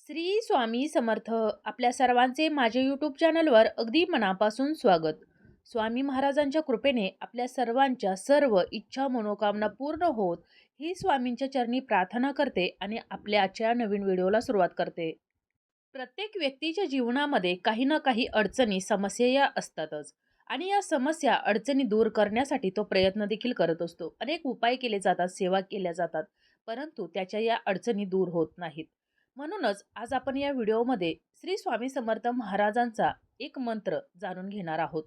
श्री स्वामी समर्थ. आपल्या सर्वांचे माझ्या यूट्यूब चॅनलवर अगदी मनापासून स्वागत. स्वामी महाराजांच्या कृपेने आपल्या सर्वांच्या सर्व इच्छा मनोकामना पूर्ण होत ही स्वामींच्या चरणी प्रार्थना करते आणि आपल्या आजच्या नवीन व्हिडिओला सुरुवात करते. प्रत्येक व्यक्तीच्या जीवनामध्ये काही ना काही अडचणी समस्या या असतातच. आणि या समस्या अडचणी दूर करण्यासाठी तो प्रयत्न देखील करत असतो. अनेक उपाय केले जातात, सेवा केल्या जातात, परंतु त्याच्या या अडचणी दूर होत नाहीत. म्हणूनच आज आपण या व्हिडिओमध्ये श्री स्वामी समर्थ महाराजांचा एक मंत्र जाणून घेणार आहोत.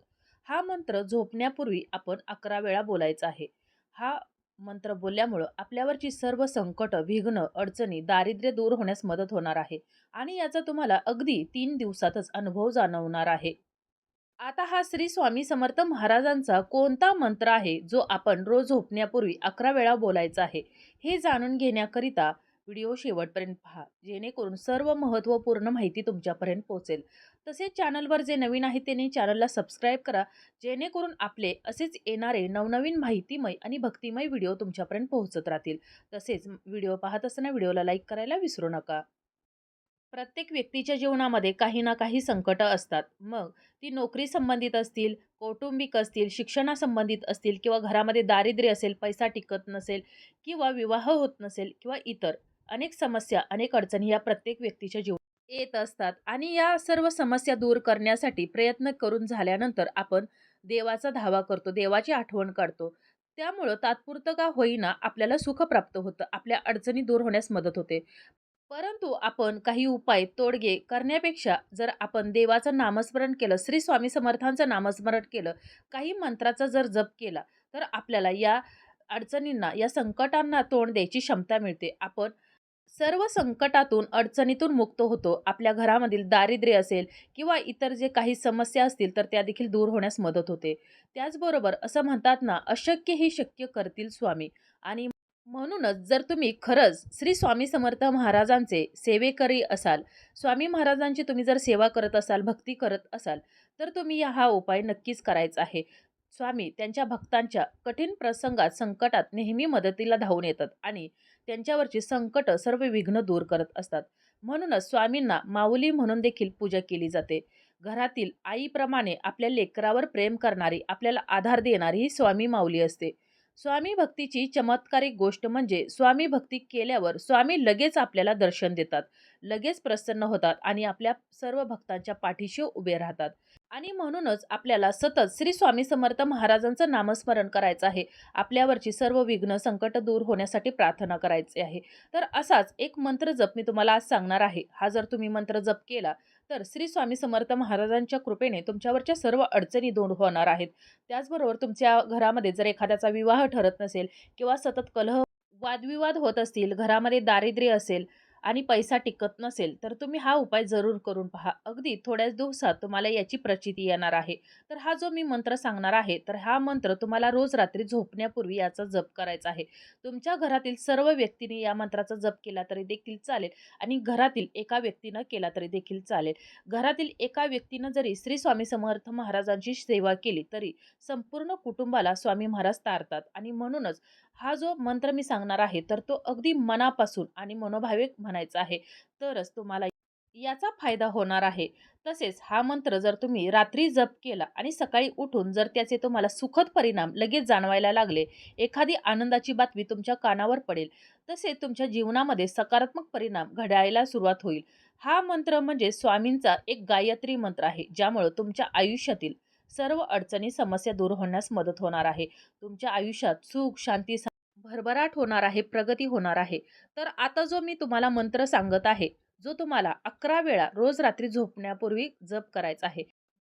हा मंत्र झोपण्यापूर्वी आपण 11 वेळा बोलायचा आहे. हा मंत्र बोलल्यामुळं आपल्यावरची सर्व संकट, विघ्न, अडचणी, दारिद्र्य दूर होण्यास मदत होणार आहे आणि याचा तुम्हाला अगदी 3 दिवसातच अनुभव जाणवणार आहे. आता हा श्री स्वामी समर्थ महाराजांचा कोणता मंत्र आहे जो आपण रोज झोपण्यापूर्वी 11 वेळा बोलायचा आहे, हे जाणून घेण्याकरिता व्हिडिओ शेवटपर्यंत पहा, जेणेकरून सर्व महत्त्वपूर्ण माहिती तुमच्यापर्यंत पोहोचेल. तसेच चॅनलवर जे नवीन आहे त्यांनी चॅनलला सबस्क्राईब करा, जेणेकरून आपले असेच येणारे नवनवीन माहितीमय आणि भक्तिमय व्हिडिओ तुमच्यापर्यंत पोहोचत राहतील. तसेच व्हिडिओ पाहत असताना व्हिडिओला लाईक करायला विसरू नका. प्रत्येक व्यक्तीच्या जीवनामध्ये काही ना काही संकटं असतात. मग ती नोकरी संबंधित असतील, कौटुंबिक असतील, शिक्षणासंबंधित असतील किंवा घरामध्ये दारिद्र्य असेल, पैसा टिकत नसेल किंवा विवाह होत नसेल किंवा इतर अनेक समस्या, अनेक अडचणी या प्रत्येक व्यक्तीच्या जीवनात येत असतात. आणि या सर्व समस्या दूर करण्यासाठी प्रयत्न करून झाल्यानंतर आपण देवाचा धावा करतो, देवाची आठवण काढतो. त्यामुळं तात्पुरतं का होईना आपल्याला सुख प्राप्त होतं, आपल्या अडचणी दूर होण्यास मदत होते. परंतु आपण काही उपाय, तोडगे करण्यापेक्षा जर आपण देवाचं नामस्मरण केलं, श्री स्वामी समर्थांचं नामस्मरण केलं, काही मंत्राचा जर जप केला, तर आपल्याला या अडचणींना, या संकटांना तोंड द्यायची क्षमता मिळते. आपण सर्व संकटातून, अडचणीतून मुक्त होतो. आपल्या घरामधील दारिद्र्य असेल किंवा इतर जे काही समस्या असतील, तर त्या देखील दूर होण्यास मदत होते. त्याचबरोबर असं म्हणतात ना, अशक्य ही शक्य करतील स्वामी. आणि म्हणूनच जर तुम्ही खरंच श्री स्वामी समर्थ महाराजांचे सेवेकरी असाल, स्वामी महाराजांची तुम्ही जर सेवा करत असाल, भक्ती करत असाल, तर तुम्ही हा उपाय नक्कीच करायचा आहे. स्वामी त्यांच्या भक्तांच्या कठीण प्रसंगात, संकटात नेहमी मदतीला धावून येतात आणि त्यांच्यावरची संकट, सर्व विघ्न दूर करत असतात. म्हणूनच स्वामींना माऊली म्हणून देखील पूजा केली जाते. घरातील आईप्रमाणे आपल्या लेकरावर प्रेम करणारी, आपल्याला आधार देणारी ही स्वामी माऊली असते. स्वामी भक्तीची चमत्कारिक गोष्ट म्हणजे स्वामी भक्ती केल्यावर स्वामी लगेच आपल्याला दर्शन देतात, लगेच प्रसन्न होतात आणि आपल्या सर्व भक्तांच्या पाठीशी उभे राहतात. आणि म्हणूनच आपल्याला सतत श्री स्वामी समर्थ महाराजांचं नामस्मरण करायचं आहे. आपल्यावरची सर्व विघ्न, संकट दूर होण्यासाठी प्रार्थना करायची आहे. तर असाच एक मंत्र जप मी तुम्हाला आज सांगणार आहे. हा जर तुम्ही मंत्र जप केला, तर श्री स्वामी समर्थ महाराजांच्या कृपेने तुमच्यावरच्या सर्व अडचणी दूर होणार आहेत. त्याचबरोबर तुमच्या घरामध्ये जर एखाद्याचा विवाह ठरत नसेल किंवा सतत कलह, वादविवाद होत असतील, घरामध्ये दारिद्र्य असेल आणि पैसा टिकत नसेल, तर तुम्ही हा उपाय जरूर करून पहा. अगदी थोड्याच दिवसात तुम्हाला याची प्रचिती येणार आहे. तर हा जो मी मंत्र सांगणार आहे, तर हा मंत्र तुम्हाला रोज रात्री झोपण्यापूर्वी याचा जप करायचा आहे. तुमच्या घरातील सर्व व्यक्तींनी या मंत्राचा जप केला तरी देखील चालेल आणि घरातील एका व्यक्तीनं केला तरी देखील चालेल. घरातील एका व्यक्तीनं जरी श्री स्वामी समर्थ महाराजांची सेवा केली तरी संपूर्ण कुटुंबाला स्वामी महाराज तारतात. आणि म्हणूनच हा जो मंत्र मी सांगणार आहे, तर तो अगदी मनापासून आणि मनोभावे म्हणायचा आहे. तरच तुम्हाला याचा फायदा होणार आहे. तसेच हा मंत्र जर तुम्ही रात्री जप केला आणि सकाळी उठून जर त्याचे तुम्हाला सुखद परिणाम लगेच जाणवायला लागले, एखादी आनंदाची बातमी तुमच्या कानावर पडेल, तसेच तुमच्या जीवनामध्ये सकारात्मक परिणाम घडायला सुरुवात होईल. हा मंत्र म्हणजे स्वामींचा एक गायत्री मंत्र आहे, ज्यामुळे तुमच्या आयुष्यातील सर्व अडचणी, समस्या दूर होण्यास मदत होणार आहे. तुमच्या आयुष्यात सुख, शांती, भरभराट होणार आहे, प्रगती होणार आहे. तर आता जो मी तुम्हाला मंत्र सांगत आहे, जो तुम्हाला 11 वेळा रोज रात्री झोपण्यापूर्वी जप करायचा आहे.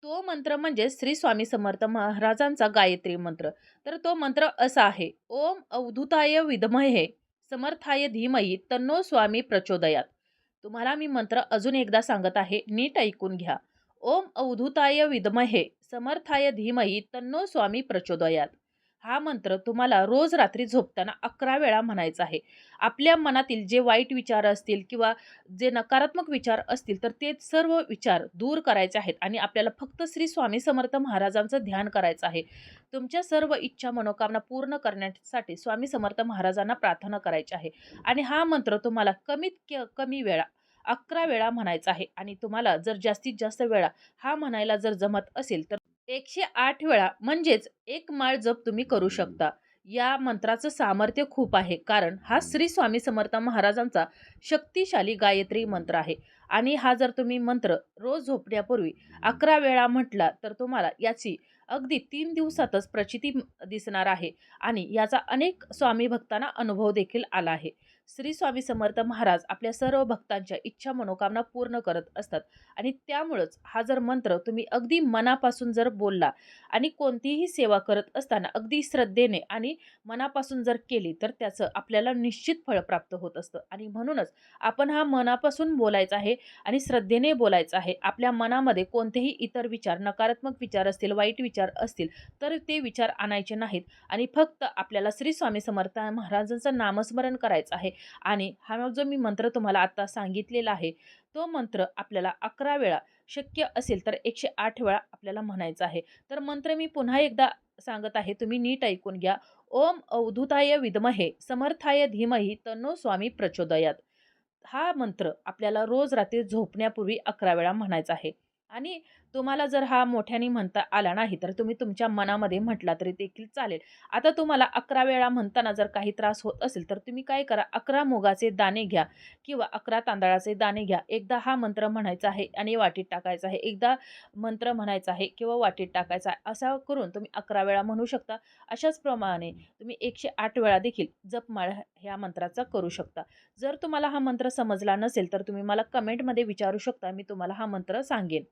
तो मंत्र म्हणजे श्री स्वामी समर्थ महाराजांचा गायत्री मंत्र. तर तो मंत्र असा आहे: ओम अवधूताय विद्महे समर्थाय धीमहि तन्नो स्वामी प्रचोदयात. तुम्हाला मी मंत्र अजून एकदा सांगत आहे, नीट ऐकून घ्या. ओम अवधूताय विद्महे समर्थाय धीमहि तन्नो स्वामी प्रचोदयात. हा मंत्र तुम्हाला रोज रात्री झोपताना 11 वेळा म्हणायचा आहे. आपल्या मनातील जे वाईट विचार असतील किंवा जे नकारात्मक विचार असतील, तर ते सर्व विचार दूर करायचे आहेत आणि आपल्याला फक्त श्री स्वामी समर्थ महाराजांचं ध्यान करायचं आहे. तुमच्या सर्व इच्छा, मनोकामना पूर्ण करण्यासाठी स्वामी समर्थ महाराजांना प्रार्थना करायची आहे. आणि हा मंत्र तुम्हाला कमीत कमी वेळा 11 वेळा म्हणायचा आहे आणि तुम्हाला जर जास्तीत जास्त वेळा हा म्हणायला जर जमत असेल तर 108 वेळा म्हणजेच एक माळ जप तुम्ही करू शकता. या मंत्राचं सामर्थ्य खूप आहे कारण हा श्री स्वामी समर्थ महाराजांचा शक्तिशाली गायत्री मंत्र आहे आणि हा जर तुम्ही मंत्र रोज झोपण्यापूर्वी 11 वेळा म्हटला तर तुम्हाला याची अगदी 3 दिवसातच प्रचिती दिसणार आहे आणि याचा अनेक स्वामी भक्तांना अनुभव देखील आला आहे. श्री स्वामी समर्थ महाराज आपल्या सर्व भक्तांच्या इच्छा मनोकामना पूर्ण करत असतात आणि त्यामुळंच हा जर मंत्र तुम्ही अगदी मनापासून जर बोलला आणि कोणतीही सेवा करत असताना अगदी श्रद्धेने आणि मनापासून जर केली तर त्याचं आपल्याला निश्चित फळ प्राप्त होत असतं आणि म्हणूनच आपण हा मनापासून बोलायचा आहे आणि श्रद्धेने बोलायचं आहे. आपल्या मनामध्ये कोणतेही इतर विचार, नकारात्मक विचार असतील, वाईट विचार असतील तर ते विचार आणायचे नाहीत आणि फक्त आपल्याला श्री स्वामी समर्थ महाराजांचं नामस्मरण करायचं आहे आणि हा जो मी मंत्र तुम्हाला आता सांगितलेला आहे तो मंत्र आपल्याला 11 वेळा शक्य असेल तर 108 वेळा आपल्याला म्हणायचा आहे. तर मंत्र मी पुन्हा एकदा सांगत आहे, तुम्ही नीट ऐकून घ्या. ओम अवधूताय विद्महे समर्थाय धीमहि तन्नो स्वामी प्रचोदयात. हा मंत्र आपल्याला रोज रात्री झोपण्यापूर्वी 11 वेळा म्हणायचा आहे आणि तुम्हाला जर हा मोठ्याने म्हणता आला नाही तर तुम्ही तुमच्या मनामध्ये म्हटला तरी देखील चालेल. आता तुम्हाला 11 वेळा म्हणताना जर काही त्रास होत असेल तर तुम्ही काय करा, 11 मुगाचे दाणे घ्या किंवा 11 तांदळाचे दाणे घ्या. एकदा हा मंत्र म्हणायचा आहे आणि वाटीत टाकायचा आहे. एकदा मंत्र म्हणायचा आहे किंवा वाटीत टाकायचा आहे. असा करून तुम्ही 11 वेळा म्हणू शकता. अशाच प्रमाणे तुम्ही 108 वेळा देखील जपमाळ ह्या मंत्राचा करू शकता. जर तुम्हाला हा मंत्र समजला नसेल तर तुम्ही मला कमेंटमध्ये विचारू शकता. मी तुम्हाला हा मंत्र सांगेन.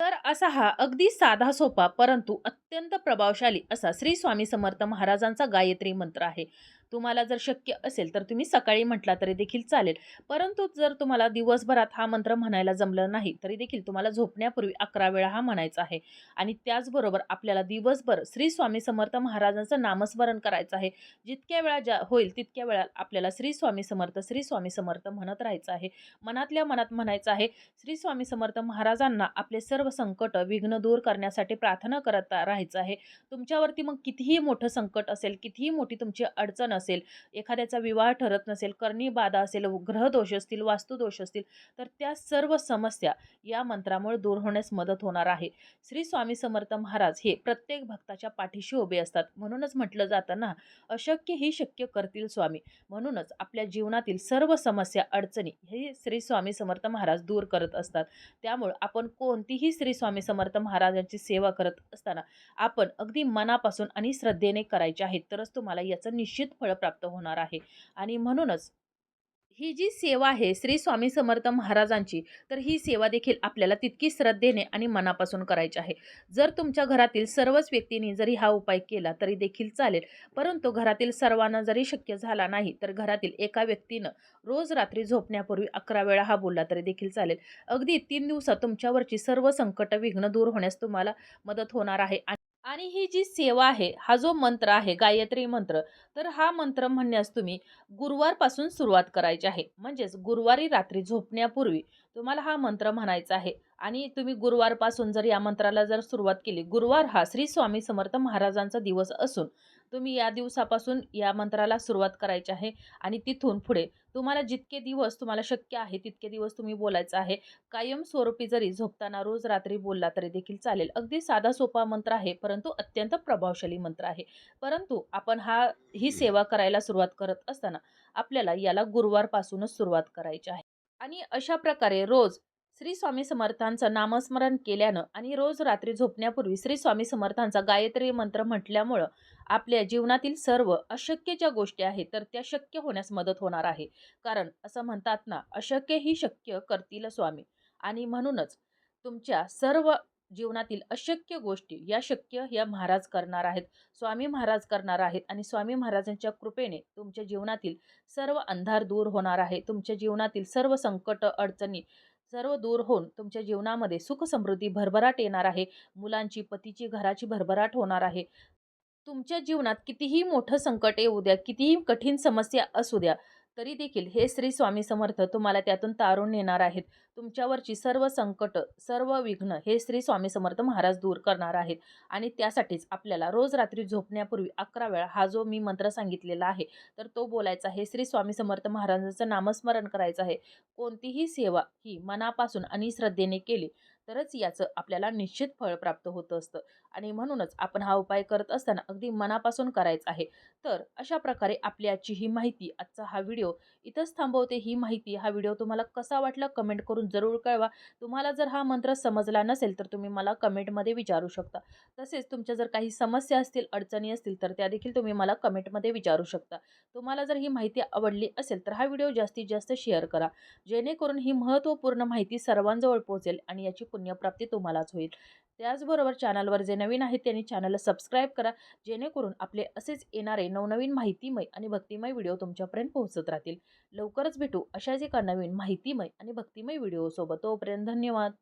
तर असा हा अगदी साधा सोपा परंतु अत्यंत प्रभावशाली असा श्री स्वामी समर्थ महाराजांचा गायत्री मंत्र आहे. तुम्हाला जर शक्य असेल तर तुम्ही सकाळी म्हटला तरी देखील चालेल. परंतु जर तुम्हाला दिवसभरात हा मंत्र म्हणायला जमलं नाही तरी देखील तुम्हाला झोपण्यापूर्वी 11 वेळा हा म्हणायचा आहे. आणि त्याचबरोबर आपल्याला दिवसभर श्री स्वामी समर्थ महाराजांचं नामस्मरण करायचं आहे. जितक्या वेळा होईल तितक्या वेळा आपल्याला श्री स्वामी समर्थ म्हणत राहायचं आहे. मनातल्या मनात म्हणायचं आहे श्री स्वामी समर्थ महाराजांना आपले सर्व संकट विघ्न दूर करण्यासाठी प्रार्थना करत राहायचं आहे. तुमच्यावरती मग कितीही मोठं संकट असेल, कितीही मोठी तुमची अडचण असेल, एखाद्याचा विवाह ठरत नसेल, कर्णी बाधा असेल, ग्रहदोष असतील, वास्तुदोष असतील, तर त्या सर्व समस्या या मंत्रामुळे दूर होण्यास मदत होणार आहे. श्री स्वामी समर्थ महाराज हे प्रत्येक भक्ताच्या पाठीशी उभे असतात. म्हणूनच म्हटलं जातं ना, अशक्य ही शक्य करतील स्वामी. म्हणूनच आपल्या जीवनातील सर्व समस्या, अडचणी हे श्री स्वामी समर्थ महाराज दूर करत असतात. त्यामुळे आपण कोणतीही श्री स्वामी समर्थ महाराजांची सेवा करत असताना आपण अगदी मनापासून आणि श्रद्धेने करायचे आहे. तरच तुम्हाला याचं निश्चित फळ प्राप्त होणार आहे. आणि म्हणूनच ही जी सेवा आहे श्री स्वामी समर्थ महाराजांची, तर ही सेवा देखील आपल्याला तितकी श्रद्धेने आणि मनापासून करायची आहे. जर तुमच्या घरातील सर्वच व्यक्तींनी जरी हा उपाय केला तरी देखील चालेल. परंतु घरातील सर्वांना जरी शक्य झाला नाही तर घरातील एका व्यक्तीनं रोज रात्री झोपण्यापूर्वी 11 वेळा हा बोलला तरी देखील चालेल. अगदी 3 दिवसात तुमच्यावरची सर्व संकट विघ्न दूर होण्यास तुम्हाला मदत होणार आहे. आणि ही जी सेवा आहे, हा जो मंत्र आहे गायत्री मंत्र, तर हा मंत्र म्हणण्यास तुम्ही गुरुवारपासून सुरुवात करायची आहे. म्हणजेच गुरुवारी रात्री झोपण्यापूर्वी तुम्हाला हा मंत्र म्हणायचा आहे आणि तुम्ही गुरुवारपासून जर या मंत्राला जर सुरुवात केली, गुरुवार हा श्री स्वामी समर्थ महाराजांचा दिवस असून तुम्ही या दिवसापासून या मंत्राला सुरुवात करायची आहे आणि तिथून पुढे तुम्हाला जितके दिवस तुम्हाला शक्य आहे तितके दिवस तुम्ही बोलायचं आहे. कायमस्वरूपी जरी झोपताना रोज रात्री बोलला तरी देखील चालेल. अगदी साधा सोपा मंत्र आहे, परंतु अत्यंत प्रभावशाली मंत्र आहे. परंतु आपण ही सेवा करायला सुरुवात करत असताना आपल्याला याला गुरुवारपासूनच सुरुवात करायची आहे. आणि अशा प्रकारे रोज श्री स्वामी समर्थांचं नामस्मरण केल्यानं आणि रोज रात्री झोपण्यापूर्वी श्री स्वामी समर्थांचा गायत्री मंत्र म्हटल्यामुळं आपल्या जीवनातील सर्व अशक्य ज्या गोष्टी आहेत तर त्या शक्य होण्यास मदत होणार आहे. कारण असं म्हणतात ना, अशक्य ही शक्य करतील स्वामी. आणि म्हणूनच तुमच्या सर्व जीवनातील अशक्य गोष्टी या शक्य या महाराज करणार आहेत. स्वामी महाराज करणार आहेत आणि स्वामी महाराजांच्या कृपेने तुमच्या जीवनातील सर्व अंधार दूर होणार आहे. तुमच्या जीवनातील सर्व संकट, अडचणी सर्व दूर होऊन तुमच्या जीवनामध्ये सुख समृद्धी भरभराट येणार आहे. मुलांची, पतीची, घराची भरभराट होणार आहे. तुमच्या जीवनात कितीही मोठं संकट येऊ द्या, कितीही कठीण समस्या असू द्या, तरी देखील हे श्री स्वामी समर्थ तुम्हाला त्यातून तारून नेणार आहेत. तुमच्यावरची सर्व संकट, सर्व विघ्न हे श्री स्वामी समर्थ महाराज दूर करणार आहेत. आणि त्यासाठीच आपल्याला रोज रात्री झोपण्यापूर्वी 11 वेळा हा जो मी मंत्र सांगितलेला आहे, तर तो बोलायचा आहे. श्री स्वामी समर्थ महाराजांचं नामस्मरण करायचं आहे. कोणतीही सेवा ही मनापासून आणि श्रद्धेने केली तरच याचं आपल्याला निश्चित फळ प्राप्त होत असतं. आणि म्हणूनच आपण हा उपाय करत असताना अगदी मनापासून करायचा आहे. तर अशा प्रकारे आपली आजची ही माहिती, आजचा हा व्हिडिओ इथंच थांबवते. ही माहिती, हा व्हिडिओ तुम्हाला कसा वाटला कमेंट करून जरूर कळवा. तुम्हाला जर हा मंत्र समजला नसेल तर तुम्ही मला कमेंटमध्ये विचारू शकता. तसेच तुमच्या जर काही समस्या असतील, अडचणी असतील तर त्या देखील तुम्ही मला कमेंटमध्ये विचारू शकता. तुम्हाला जर ही माहिती आवडली असेल तर हा व्हिडिओ जास्तीत जास्त शेअर करा. जेणेकरून ही महत्त्वपूर्ण माहिती सर्वांजवळ पोहोचेल आणि याची पुण्यप्राप्ती तुम्हालाच होईल. त्याचबरोबर चॅनलवर जे नवीन आहेत त्यांनी चॅनलला सबस्क्राईब करा. जेणेकरून आपले असेच येणारे नवनवीन माहितीमय आणि भक्तिमय व्हिडिओ तुमच्यापर्यंत पोहोचत राहतील. लवकरच भेटू अशाच एका नवीन माहितीमय आणि भक्तिमय व्हिडिओसोबत. तोपर्यंत धन्यवाद.